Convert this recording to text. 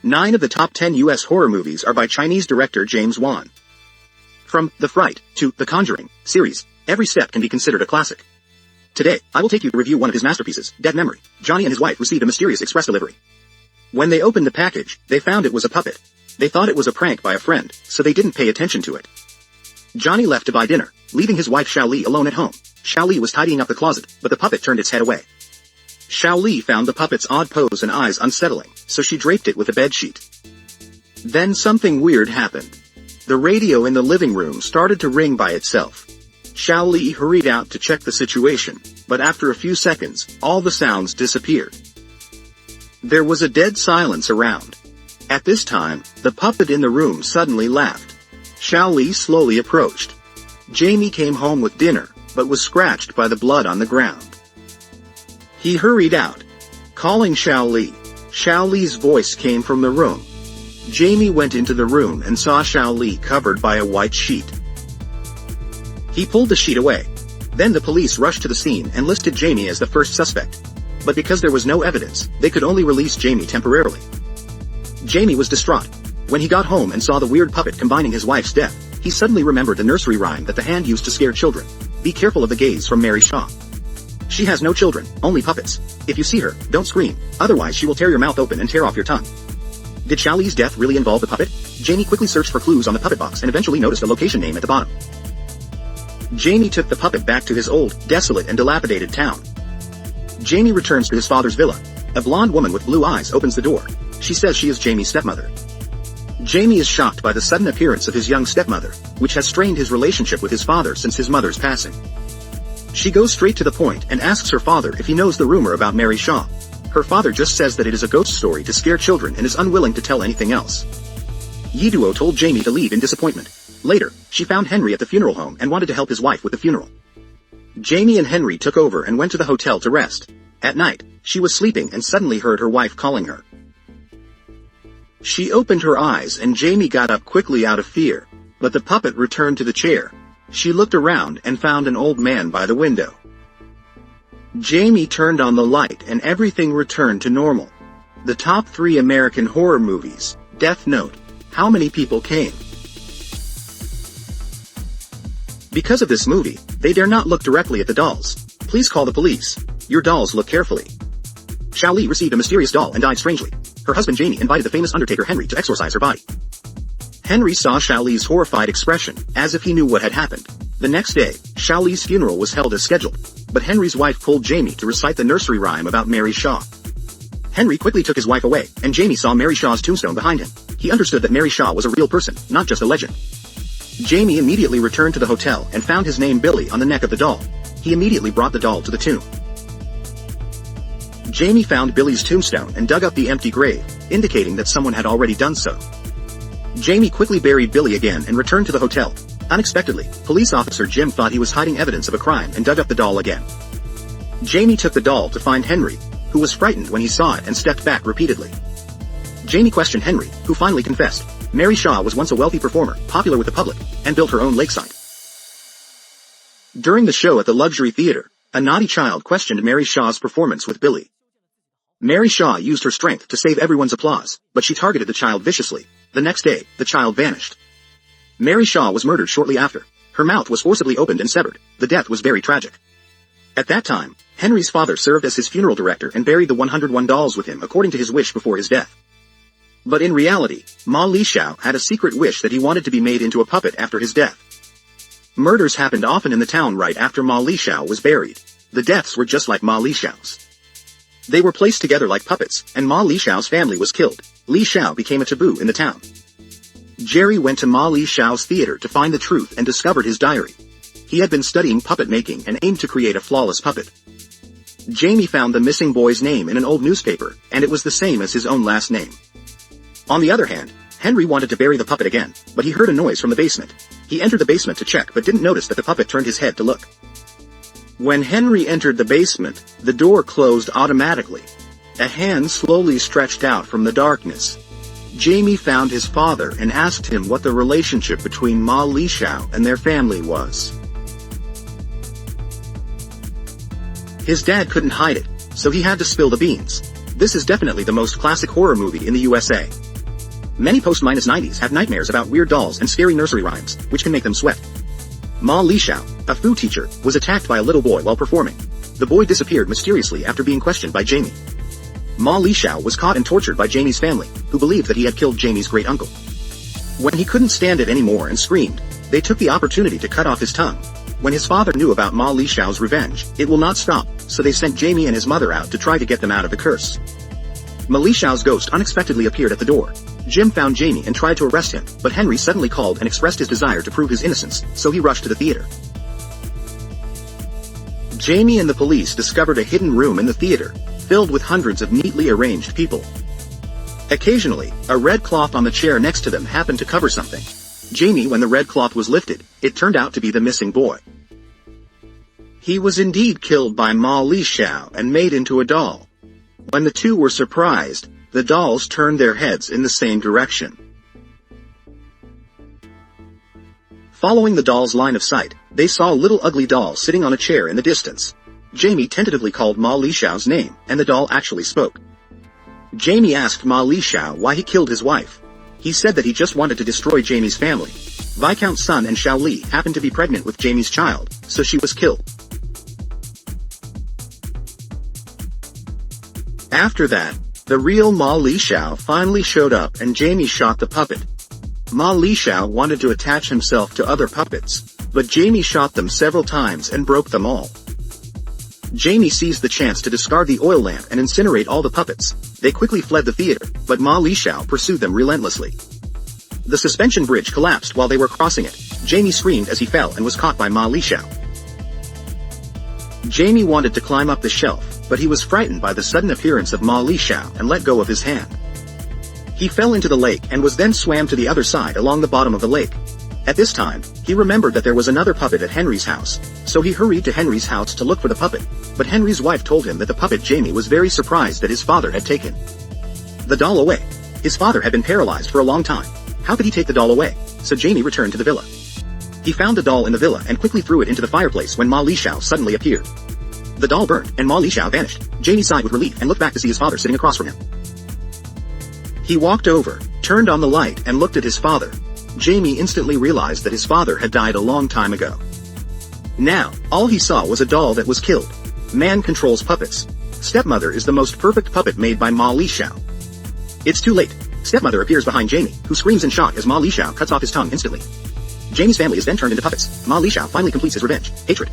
9 of the top 10 US horror movies are by Chinese director James Wan. From The Fright to The Conjuring series, every step can be considered a classic. Today, I will take you to review one of his masterpieces, Dead Memory. Johnny and his wife received a mysterious express delivery. When they opened the package, they found it was a puppet. They thought it was a prank by a friend, so they didn't pay attention to it. Johnny left to buy dinner, leaving his wife Xiaoli alone at home. Xiaoli was tidying up the closet, but the puppet turned its head away. Xiaoli found the puppet's odd pose and eyes unsettling, so she draped it with a bedsheet. Then something weird happened. The radio in the living room started to ring by itself. Xiaoli hurried out to check the situation, but after a few seconds, all the sounds disappeared. There was a dead silence around. At this time, the puppet in the room suddenly laughed. Xiaoli slowly approached. Jamie came home with dinner, but was scratched by the blood on the ground. He hurried out, calling Xiaoli. Xiaoli's voice came from the room. Jamie went into the room and saw Xiaoli covered by a white sheet. He pulled the sheet away. Then the police rushed to the scene and listed Jamie as the first suspect. But because there was no evidence, they could only release Jamie temporarily. Jamie was distraught. When he got home and saw the weird puppet combining his wife's death, he suddenly remembered the nursery rhyme that the hand used to scare children. Be careful of the gaze from Mary Shaw. She has no children, only puppets. If you see her, don't scream, otherwise she will tear your mouth open and tear off your tongue. Did Xiaoli's death really involve the puppet? Jamie quickly searched for clues on the puppet box and eventually noticed a location name at the bottom. Jamie took the puppet back to his old, desolate and dilapidated town. Jamie returns to his father's villa. A blonde woman with blue eyes opens the door. She says she is Jamie's stepmother. Jamie is shocked by the sudden appearance of his young stepmother, which has strained his relationship with his father since his mother's passing. She goes straight to the point and asks her father if he knows the rumor about Mary Shaw. Her father just says that it is a ghost story to scare children and is unwilling to tell anything else. Yiduo told Jamie to leave in disappointment. Later, she found Henry at the funeral home and wanted to help his wife with the funeral. Jamie and Henry took over and went to the hotel to rest. At night, she was sleeping and suddenly heard her wife calling her. She opened her eyes and Jamie got up quickly out of fear, but the puppet returned to the chair. She looked around and found an old man by the window. Jamie turned on the light and everything returned to normal. The top 3 American horror movies. Death Note. How many people came? Because of this movie, they dare not look directly at the dolls. Please call the police. Your dolls look carefully. Xiaoli received a mysterious doll and died strangely. Her husband Jamie invited the famous undertaker Henry to exorcise her body. Henry saw Xiaoli's horrified expression, as if he knew what had happened. The next day, Xiaoli's funeral was held as scheduled, but Henry's wife pulled Jamie to recite the nursery rhyme about Mary Shaw. Henry quickly took his wife away, and Jamie saw Mary Shaw's tombstone behind him. He understood that Mary Shaw was a real person, not just a legend. Jamie immediately returned to the hotel and found his name Billy on the neck of the doll. He immediately brought the doll to the tomb. Jamie found Billy's tombstone and dug up the empty grave, indicating that someone had already done so. Jamie quickly buried Billy again and returned to the hotel. Unexpectedly, police officer Jim thought he was hiding evidence of a crime and dug up the doll again. Jamie took the doll to find Henry, who was frightened when he saw it and stepped back repeatedly. Jamie questioned Henry, who finally confessed. Mary Shaw was once a wealthy performer, popular with the public, and built her own lakeside. During the show at the luxury theater, a naughty child questioned Mary Shaw's performance with Billy. Mary Shaw used her strength to save everyone's applause, but she targeted the child viciously. The next day, the child vanished. Mary Shaw was murdered shortly after. Her mouth was forcibly opened and severed. The death was very tragic. At that time, Henry's father served as his funeral director and buried the 101 dolls with him according to his wish before his death. But in reality, Ma Lixiao had a secret wish that he wanted to be made into a puppet after his death. Murders happened often in the town right after Ma Lixiao was buried. The deaths were just like Ma Lixiao's. They were placed together like puppets, and Ma Lixiao's family was killed. Lixiao became a taboo in the town. Jerry went to Ma Lixiao's theater to find the truth and discovered his diary. He had been studying puppet making and aimed to create a flawless puppet. Jamie found the missing boy's name in an old newspaper, and it was the same as his own last name. On the other hand, Henry wanted to bury the puppet again, but he heard a noise from the basement. He entered the basement to check but didn't notice that the puppet turned his head to look. When Henry entered the basement, the door closed automatically. A hand slowly stretched out from the darkness. Jamie found his father and asked him what the relationship between Ma Lixiao and their family was. His dad couldn't hide it, so he had to spill the beans. This is definitely the most classic horror movie in the USA. Many post-90s have nightmares about weird dolls and scary nursery rhymes, which can make them sweat. Ma Li Xiao, a Fu teacher, was attacked by a little boy while performing. The boy disappeared mysteriously after being questioned by Jamie. Ma Li Xiao was caught and tortured by Jamie's family, who believed that he had killed Jamie's great-uncle. When he couldn't stand it anymore and screamed, they took the opportunity to cut off his tongue. When his father knew about Ma Li Xiao's revenge, it will not stop, so they sent Jamie and his mother out to try to get them out of the curse. Ma Li Xiao's ghost unexpectedly appeared at the door. Jim found Jamie and tried to arrest him, but Henry suddenly called and expressed his desire to prove his innocence, so he rushed to the theater. Jamie and the police discovered a hidden room in the theater, filled with hundreds of neatly arranged people. Occasionally, a red cloth on the chair next to them happened to cover something. Jamie, when the red cloth was lifted, it turned out to be the missing boy. He was indeed killed by Ma Li Xiao and made into a doll. When the two were surprised, the dolls turned their heads in the same direction. Following the doll's line of sight, they saw a little ugly doll sitting on a chair in the distance. Jamie tentatively called Ma Li Xiao's name, and the doll actually spoke. Jamie asked Ma Li Xiao why he killed his wife. He said that he just wanted to destroy Jamie's family. Viscount Sun and Xiao Li happened to be pregnant with Jamie's child, so she was killed. After that, the real Ma Li Xiao finally showed up and Jamie shot the puppet. Ma Li Xiao wanted to attach himself to other puppets, but Jamie shot them several times and broke them all. Jamie seized the chance to discard the oil lamp and incinerate all the puppets. They quickly fled the theater, but Ma Li Xiao pursued them relentlessly. The suspension bridge collapsed while they were crossing it. Jamie screamed as he fell and was caught by Ma Li Xiao. Jamie wanted to climb up the shelf, but he was frightened by the sudden appearance of Ma Li Xiao and let go of his hand. He fell into the lake and was then swam to the other side along the bottom of the lake. At this time, he remembered that there was another puppet at Henry's house, so he hurried to Henry's house to look for the puppet, but Henry's wife told him that the puppet Jamie was very surprised that his father had taken the doll away. His father had been paralyzed for a long time. How could he take the doll away? So Jamie returned to the villa. He found the doll in the villa and quickly threw it into the fireplace when Ma Li Xiao suddenly appeared. The doll burned, and Ma Li Xiao vanished. Jamie sighed with relief and looked back to see his father sitting across from him. He walked over, turned on the light and looked at his father. Jamie instantly realized that his father had died a long time ago. Now, all he saw was a doll that was killed. Man controls puppets. Stepmother is the most perfect puppet made by Ma Li Xiao. It's too late. Stepmother appears behind Jamie, who screams in shock as Ma Li Xiao cuts off his tongue instantly. Jamie's family is then turned into puppets. Ma Li Xiao finally completes his revenge. Hatred.